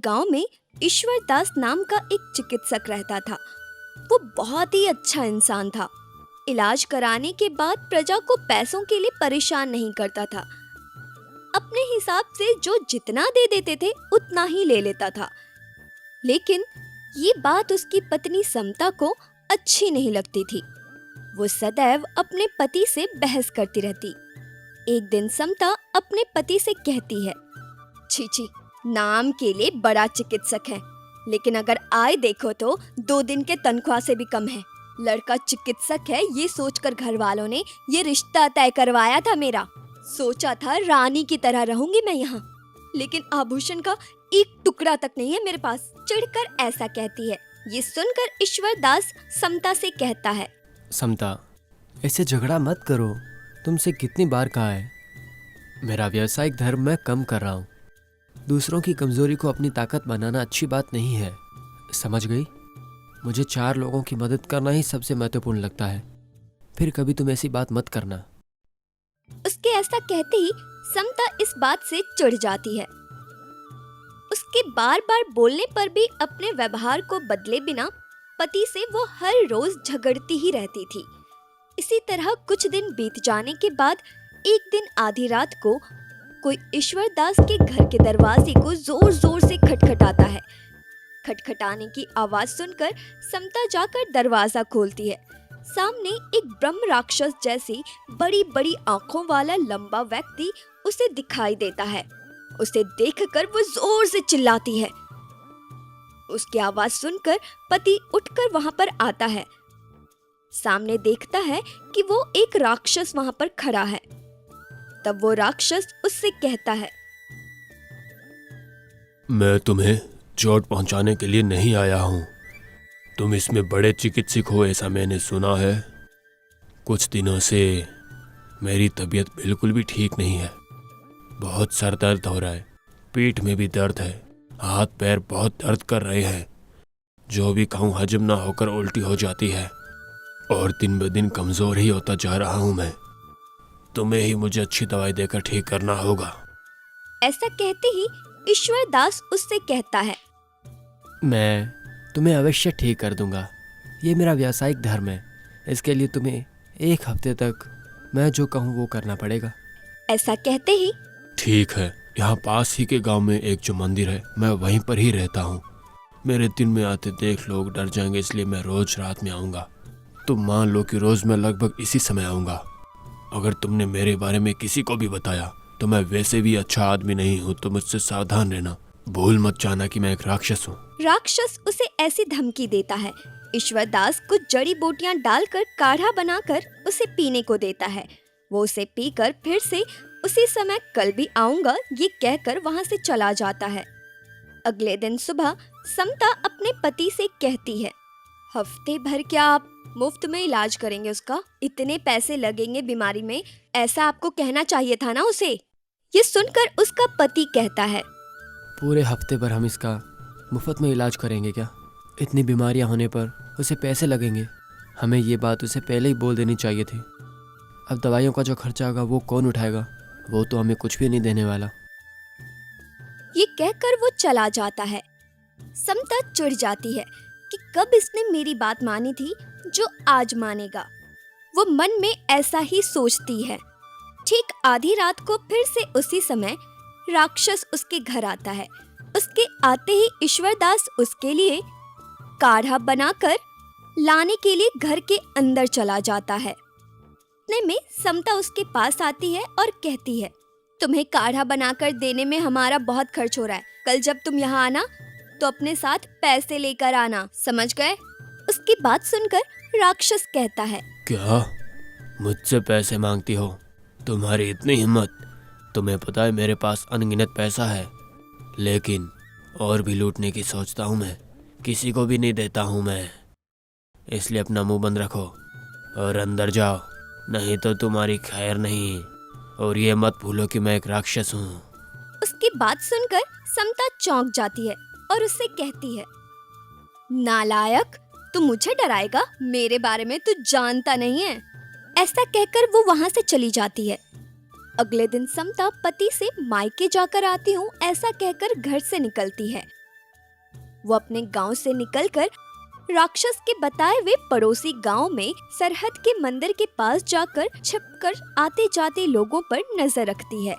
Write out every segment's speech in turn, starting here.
गांव में ईश्वर दास नाम का एक चिकित्सक रहता था। वो बहुत ही अच्छा इंसान था। इलाज कराने के बाद प्रजा को पैसों के लिए परेशान नहीं करता था। अपने हिसाब से जो जितना दे देते थे उतना ही ले लेता था। लेकिन ये बात उसकी पत्नी समता को अच्छी नहीं लगती थी। वो सदैव अपने पति से बहस करती रहती। एक दिन समता अपने पति से कहती है, छी छी, नाम के लिए बड़ा चिकित्सक है, लेकिन अगर आय देखो तो 2 दिन के तनख्वाह से भी कम है। लड़का चिकित्सक है ये सोचकर घर वालों ने ये रिश्ता तय करवाया था मेरा। सोचा था रानी की तरह रहूंगी मैं यहाँ, लेकिन आभूषण का एक टुकड़ा तक नहीं है मेरे पास। चिढ़कर ऐसा कहती है। ये सुनकर ईश्वर दास समता से कहता है, समता, ऐसे झगड़ा मत करो। तुमसे कितनी बार कहा है, मेरा व्यावसायिक धर्म मैं कम कर रहा हूँ। दूसरों की कमजोरी को अपनी ताकत बनाना अच्छी बात नहीं है, समझ गई? मुझे 4 लोगों की मदद करना ही सबसे महत्वपूर्ण लगता है। फिर कभी तुम ऐसी बात मत करना। उसके ऐसा कहते ही समता इस बात से चिढ़ जाती है। उसके बार बार बोलने पर भी अपने व्यवहार को बदले बिना पति से वो हर रोज झगड़ती ही रहती थी। इसी तरह कुछ दिन बीत जाने के बाद एक दिन आधी रात को कोई ईश्वर दास के घर के दरवाजे को जोर जोर से खटखटाता है। खटखटाने की आवाज सुनकर समता जाकर दरवाजा खोलती है। सामने एक ब्रह्म राक्षस जैसी बड़ी बड़ी आंखों वाला लंबा व्यक्ति उसे दिखाई देता है। उसे देखकर वो जोर से चिल्लाती है। उसकी आवाज सुनकर पति उठकर वहां पर आता है। सामने देखता है कि वो एक राक्षस वहां पर खड़ा है। तब वो राक्षस उससे कहता है, मैं तुम्हें चोट पहुंचाने के लिए नहीं आया हूं। तुम इसमें बड़े चिकित्सक हो ऐसा मैंने सुना है। कुछ दिनों से मेरी तबीयत बिल्कुल भी ठीक नहीं है। बहुत सर दर्द हो रहा है, पीठ में भी दर्द है, हाथ पैर बहुत दर्द कर रहे हैं। जो भी खाऊं हजम ना होकर उल्टी हो जाती है और दिन ब दिन कमजोर ही होता जा रहा हूं मैं। तुम्हें ही मुझे अच्छी दवाई देकर ठीक करना होगा। ऐसा कहते ही ईश्वर दास उससे कहता है, मैं तुम्हें अवश्य ठीक कर दूंगा। ये मेरा व्यावसायिक धर्म है। इसके लिए तुम्हें 1 हफ्ते तक मैं जो कहूँ वो करना पड़ेगा। ऐसा कहते ही ठीक है, यहाँ पास ही के गांव में एक जो मंदिर है मैं वहीं पर ही रहता हूँ। मेरे दिन में आते देख लोग डर जाएंगे, इसलिए मैं रोज रात में आऊँगा। तुम मान लो कि रोज मैं लगभग इसी समय आऊँगा। अगर तुमने मेरे बारे में किसी को भी बताया तो मैं वैसे भी अच्छा आदमी नहीं हूँ, तो मुझसे सावधान रहना। भूल मत जाना कि मैं एक राक्षस हूँ। राक्षस उसे ऐसी धमकी देता है। ईश्वर दास कुछ जड़ी बूटियां डालकर काढ़ा बनाकर उसे पीने को देता है। वो उसे पीकर फिर से उसी समय कल भी आऊंगा ये कहकर वहां से चला जाता है। अगले दिन सुबह समता अपने पति से कहती है, हफ्ते भर क्या आप मुफ्त में इलाज करेंगे उसका? इतने पैसे लगेंगे बीमारी में, ऐसा आपको कहना चाहिए था ना उसे। ये सुनकर उसका पति कहता है, पूरे हफ्ते भर हम इसका मुफ्त में इलाज करेंगे क्या? इतनी बीमारियां होने पर उसे पैसे लगेंगे। हमें ये बात उसे पहले ही बोल देनी चाहिए थी। अब दवाइयों का जो खर्चा होगा वो कौन उठाएगा? वो तो हमें कुछ भी नहीं देने वाला। ये कहकर वो चला जाता है। समता चिढ़ जाती है कि कब इसने मेरी बात मानी थी जो आज मानेगा। वो मन में ऐसा ही सोचती है। ठीक आधी रात को फिर से उसी समय राक्षस उसके घर आता है। उसके आते ही ईश्वर दास उसके लिए काढ़ा बनाकर लाने के लिए घर के अंदर चला जाता है। इतने में समता उसके पास आती है और कहती है, तुम्हें काढ़ा बनाकर देने में हमारा बहुत खर्च हो रहा है। कल जब तुम यहाँ आना तो अपने साथ पैसे लेकर आना, समझ गए? उसकी बात सुनकर राक्षस कहता है, क्या मुझसे पैसे मांगती हो? तुम्हारी इतनी हिम्मत? तुम्हें पता है मेरे पास अनगिनत पैसा है, लेकिन और भी लूटने की सोचता हूँ मैं। किसी को भी नहीं देता हूँ मैं। इसलिए अपना मुंह बंद रखो और अंदर जाओ, नहीं तो तुम्हारी खैर नहीं। और ये मत भूलो कि मैं एक राक्षस हूँ। उसकी बात सुनकर समता चौंक जाती है और उससे कहती है, नालायक, तू मुझे डराएगा? मेरे बारे में तू जानता नहीं है। ऐसा कहकर वो वहां से चली जाती है। अगले दिन समता पति से मायके जाकर आती हूँ ऐसा कहकर घर से निकलती है। वो अपने गांव से निकलकर राक्षस के बताए हुए पड़ोसी गांव में सरहद के मंदिर के पास जाकर छिपकर आते जाते लोगों पर नजर रखती है।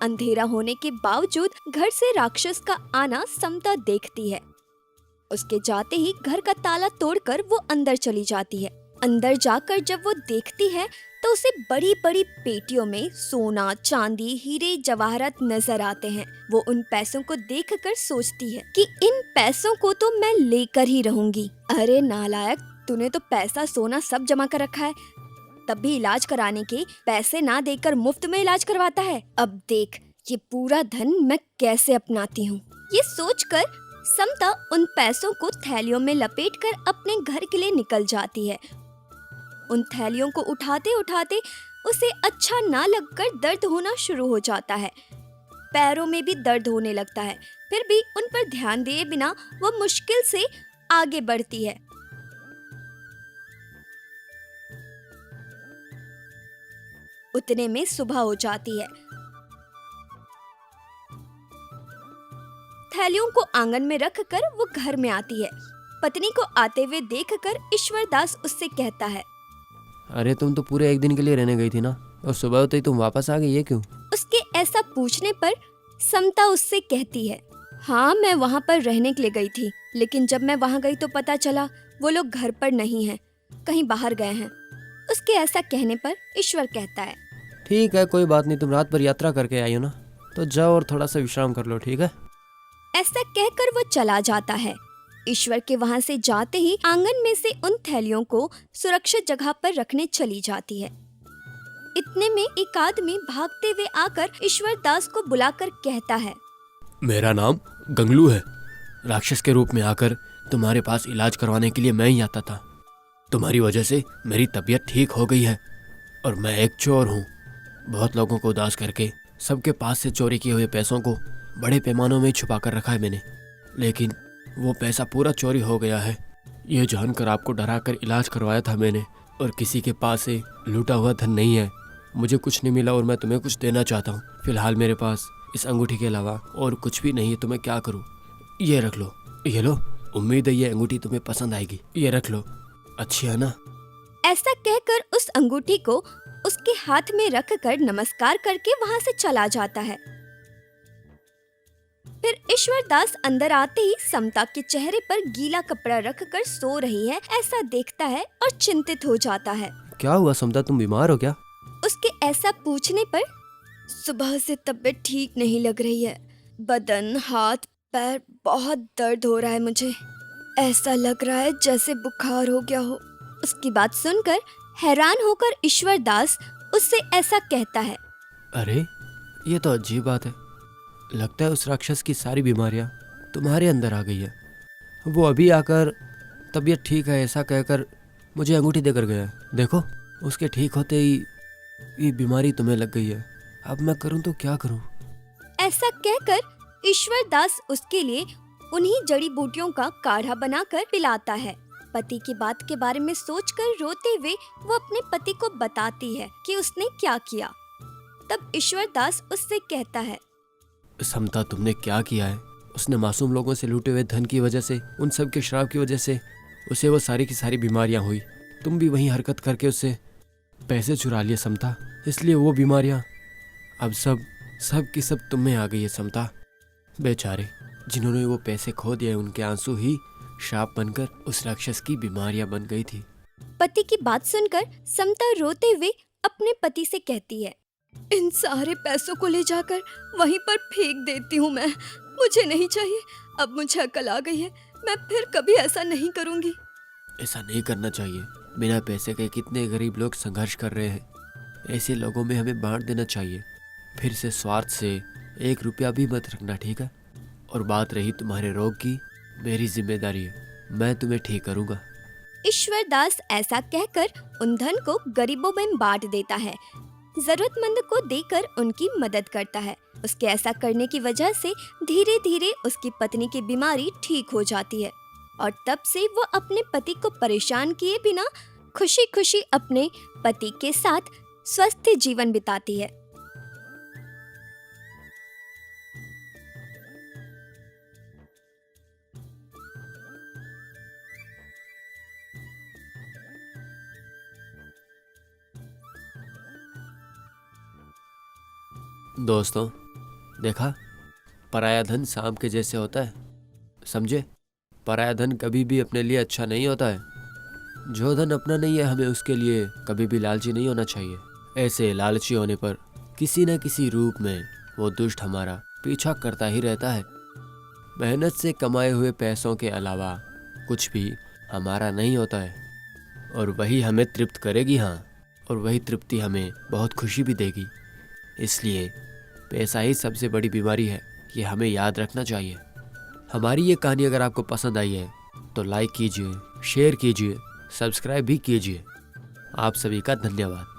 अंधेरा होने के बावजूद घर से राक्षस का आना समता देखती है। उसके जाते ही घर का ताला तोड़कर वो अंदर चली जाती है। अंदर जाकर जब वो देखती है तो उसे बड़ी बड़ी पेटियों में सोना, चांदी, हीरे, जवाहरात नजर आते हैं। वो उन पैसों को देखकर सोचती है कि इन पैसों को तो मैं लेकर ही रहूंगी। अरे नालायक, तूने तो पैसा सोना सब जमा कर रखा है, तब भी इलाज कराने के पैसे ना देकर मुफ्त में इलाज करवाता है। अब देख ये पूरा धन मैं कैसे अपनाती हूँ। ये सोचकर समता उन पैसों को थैलियों में लपेटकर अपने घर के लिए निकल जाती है। उन थैलियों को उठाते उठाते उसे अच्छा ना लगकर दर्द होना शुरू हो जाता है। पैरों में भी दर्द होने लगता है, फिर भी उन पर ध्यान दिए बिना वो मुश्किल से आगे बढ़ती है। उतने में सुबह हो जाती है। थैलियों को आंगन में रखकर वो घर में आती है। पत्नी को आते हुए देखकर ईश्वरदास उससे कहता है, अरे तुम तो पूरे एक दिन के लिए रहने गई थी ना, और सुबह होते ही तुम वापस आ गई, ये क्यों? उसके ऐसा पूछने पर समता उससे कहती है, हाँ मैं वहाँ पर रहने के लिए गई थी, लेकिन जब मैं वहाँ गई तो पता चला वो लोग घर पर नहीं हैं, कहीं बाहर गए हैं। उसके ऐसा कहने पर ईश्वर कहता है, ठीक है, कोई बात नहीं, तुम रात पर यात्रा करके आई हो ना, तो जाओ और थोड़ा सा विश्राम कर लो, ठीक है? ऐसा कहकर वो चला जाता है। ईश्वर के वहाँ से जाते ही आंगन में से उन थैलियों को सुरक्षित जगह पर रखने चली जाती है। इतने में एक आदमी भागते हुए आकर ईश्वर दास को बुलाकर कहता है, मेरा नाम गंगलू है। राक्षस के रूप में आकर तुम्हारे पास इलाज करवाने के लिए मैं ही आता था। तुम्हारी वजह से मेरी तबीयत ठीक हो गई है और मैं एक चोर हूँ। बहुत लोगों को उदास करके सबके पास से चोरी किए हुए पैसों को बड़े पैमानों में छुपा कर रखा है मैंने, लेकिन वो पैसा पूरा चोरी हो गया है। ये जानकर आपको डराकर इलाज करवाया था मैंने, और किसी के पास से लूटा हुआ धन नहीं है। मुझे कुछ नहीं मिला और मैं तुम्हें कुछ देना चाहता हूँ। फिलहाल मेरे पास इस अंगूठी के अलावा और कुछ भी नहीं है, तो मैं क्या करूँ? ये रख लो, ये लो, उम्मीद है ये अंगूठी तुम्हें पसंद आएगी। ये रख लो, अच्छी है ना? ऐसा कहकर उस अंगूठी को उसके हाथ में रखकर नमस्कार करके वहाँ से चला जाता है। फिर ईश्वर दास अंदर आते ही समता के चेहरे पर गीला कपड़ा रखकर सो रही है ऐसा देखता है और चिंतित हो जाता है। क्या हुआ समता, तुम बीमार हो क्या? उसके ऐसा पूछने पर सुबह से तबीयत ठीक नहीं लग रही है। बदन, हाथ, पैर बहुत दर्द हो रहा है मुझे। ऐसा लग रहा है जैसे बुखार हो गया हो। उसकी बात सुनकर हैरान होकर ईश्वर दास उससे ऐसा कहता है, अरे ये तो अजीब बात है, लगता है उस राक्षस की सारी बीमारियां तुम्हारे अंदर आ गई है। वो अभी आकर तबीयत ठीक है ऐसा कहकर मुझे अंगूठी देकर गया है। देखो, उसके ठीक होते ही ये बीमारी तुम्हें लग गई है। अब मैं करूं तो क्या करूं? ऐसा कहकर ईश्वर दास उसके लिए उन्हीं जड़ी बूटियों का काढ़ा बनाकर पिलाता है। पति की बात के बारे में सोचकर रोते हुए वो अपने पति को बताती है कि उसने क्या किया। तब ईश्वर दास उससे कहता है, समता, तुमने क्या किया है? उसने मासूम लोगों से लूटे हुए धन की वजह से, उन सब के श्राप की वजह से उसे वो सारी की सारी बीमारियां हुई। तुम भी वही हरकत करके उससे पैसे चुरा लिए समता, इसलिए वो बीमारियां अब सब की सब तुम में आ गई है समता। बेचारे जिन्होंने वो पैसे खो दिए, उनके आंसू ही श्राप बनकर उस राक्षस की बीमारियां बन गई थी। पति की बात सुनकर समता रोते हुए अपने पति से कहती है, इन सारे पैसों को ले जाकर वहीं पर फेंक देती हूँ मैं। मुझे नहीं चाहिए। अब मुझे अकल आ गई है, मैं फिर कभी ऐसा नहीं करूँगी। ऐसा नहीं करना चाहिए। बिना पैसे के कितने गरीब लोग संघर्ष कर रहे हैं। ऐसे लोगों में हमें बांट देना चाहिए। फिर से स्वार्थ से 1 रुपया भी मत रखना, ठीक है? और बात रही तुम्हारे रोग की, मेरी जिम्मेदारी है, मैं तुम्हें ठीक करूँगा। ईश्वर दास ऐसा कहकर उन धन को गरीबों में बांट देता है, जरूरतमंद को देकर उनकी मदद करता है। उसके ऐसा करने की वजह से धीरे धीरे उसकी पत्नी की बीमारी ठीक हो जाती है और तब से वो अपने पति को परेशान किए बिना खुशी खुशी अपने पति के साथ स्वस्थ जीवन बिताती है। दोस्तों, देखा, पराया धन सांप के जैसे होता है, समझे? पराया धन कभी भी अपने लिए अच्छा नहीं होता है। जो धन अपना नहीं है, हमें उसके लिए कभी भी लालची नहीं होना चाहिए। ऐसे लालची होने पर किसी न किसी रूप में वो दुष्ट हमारा पीछा करता ही रहता है। मेहनत से कमाए हुए पैसों के अलावा कुछ भी हमारा नहीं होता है, और वही हमें तृप्त करेगी। हाँ, और वही तृप्ति हमें बहुत खुशी भी देगी। इसलिए पैसा ही सबसे बड़ी बीमारी है, ये हमें याद रखना चाहिए। हमारी ये कहानी अगर आपको पसंद आई है तो लाइक कीजिए, शेयर कीजिए, सब्सक्राइब भी कीजिए। आप सभी का धन्यवाद।